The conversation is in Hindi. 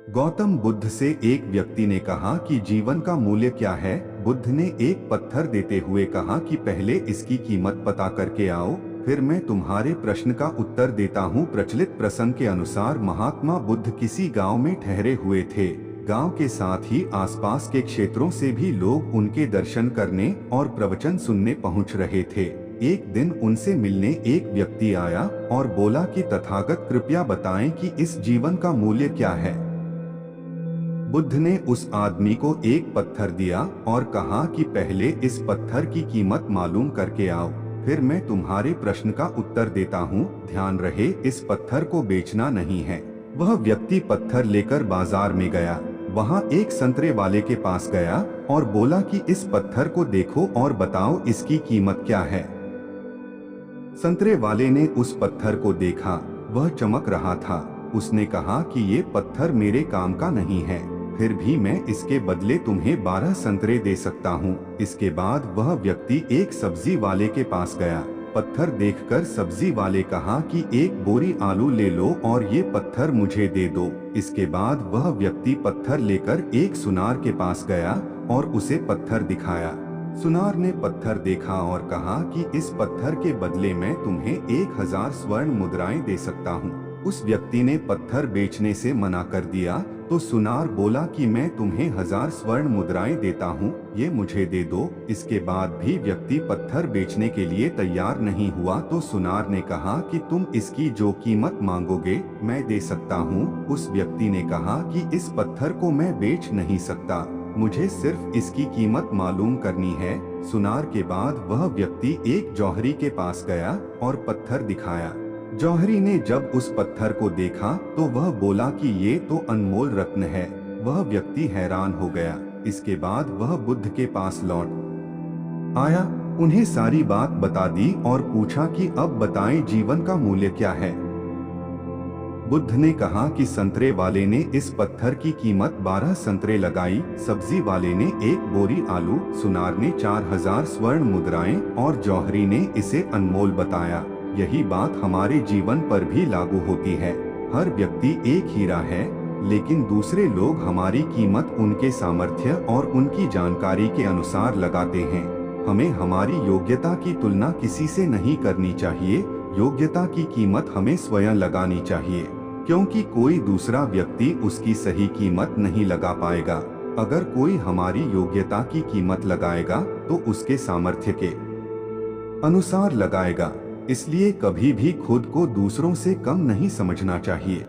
गौतम बुद्ध से एक व्यक्ति ने कहा कि जीवन का मूल्य क्या है। बुद्ध ने एक पत्थर देते हुए कहा कि पहले इसकी कीमत पता करके आओ, फिर मैं तुम्हारे प्रश्न का उत्तर देता हूँ। प्रचलित प्रसंग के अनुसार महात्मा बुद्ध किसी गांव में ठहरे हुए थे। गांव के साथ ही आसपास के क्षेत्रों से भी लोग उनके दर्शन करने और प्रवचन सुनने पहुंच रहे थे। एक दिन उनसे मिलने एक व्यक्ति आया और बोला कि तथागत कृपया बताएं कि इस जीवन का मूल्य क्या है। बुद्ध ने उस आदमी को एक पत्थर दिया और कहा कि पहले इस पत्थर की कीमत मालूम करके आओ, फिर मैं तुम्हारे प्रश्न का उत्तर देता हूँ। ध्यान रहे, इस पत्थर को बेचना नहीं है। वह व्यक्ति पत्थर लेकर बाजार में गया। वहाँ एक संतरे वाले के पास गया और बोला कि इस पत्थर को देखो और बताओ इसकी कीमत क्या है। संतरे वाले ने उस पत्थर को देखा, वह चमक रहा था। उसने कहा कि ये पत्थर मेरे काम का नहीं है, फिर भी मैं इसके बदले तुम्हें 12 संतरे दे सकता हूँ। इसके बाद वह व्यक्ति एक सब्जी वाले के पास गया। पत्थर देखकर सब्जी वाले कहा कि एक बोरी आलू ले लो और ये पत्थर मुझे दे दो। इसके बाद वह व्यक्ति पत्थर लेकर एक सुनार के पास गया और उसे पत्थर दिखाया। सुनार ने पत्थर देखा और कहा कि इस पत्थर के बदले मैं तुम्हें 1000 स्वर्ण मुद्राएं दे सकता हूँ। उस व्यक्ति ने पत्थर बेचने से मना कर दिया तो सुनार बोला कि मैं तुम्हें 1000 स्वर्ण मुद्राएं देता हूँ, ये मुझे दे दो। इसके बाद भी व्यक्ति पत्थर बेचने के लिए तैयार नहीं हुआ तो सुनार ने कहा कि तुम इसकी जो कीमत मांगोगे मैं दे सकता हूँ। उस व्यक्ति ने कहा कि इस पत्थर को मैं बेच नहीं सकता, मुझे सिर्फ इसकी कीमत मालूम करनी है। सुनार के बाद वह व्यक्ति एक जौहरी के पास गया और पत्थर दिखाया। जौहरी ने जब उस पत्थर को देखा तो वह बोला कि ये तो अनमोल रत्न है। वह व्यक्ति हैरान हो गया। इसके बाद वह बुद्ध के पास लौट आया, उन्हें सारी बात बता दी और पूछा कि अब बताएं जीवन का मूल्य क्या है। बुद्ध ने कहा कि संतरे वाले ने इस पत्थर की कीमत 12 संतरे लगाई, सब्जी वाले ने एक बोरी आलू, सुनार ने 4000 स्वर्ण मुद्राएं और जौहरी ने इसे अनमोल बताया। यही बात हमारे जीवन पर भी लागू होती है। हर व्यक्ति एक हीरा है, लेकिन दूसरे लोग हमारी कीमत उनके सामर्थ्य और उनकी जानकारी के अनुसार लगाते हैं। हमें हमारी योग्यता की तुलना किसी से नहीं करनी चाहिए। योग्यता की कीमत हमें स्वयं लगानी चाहिए, क्योंकि कोई दूसरा व्यक्ति उसकी सही कीमत नहीं लगा पाएगा। अगर कोई हमारी योग्यता की कीमत लगाएगा तो उसके सामर्थ्य के अनुसार लगाएगा। इसलिए कभी भी खुद को दूसरों से कम नहीं समझना चाहिए।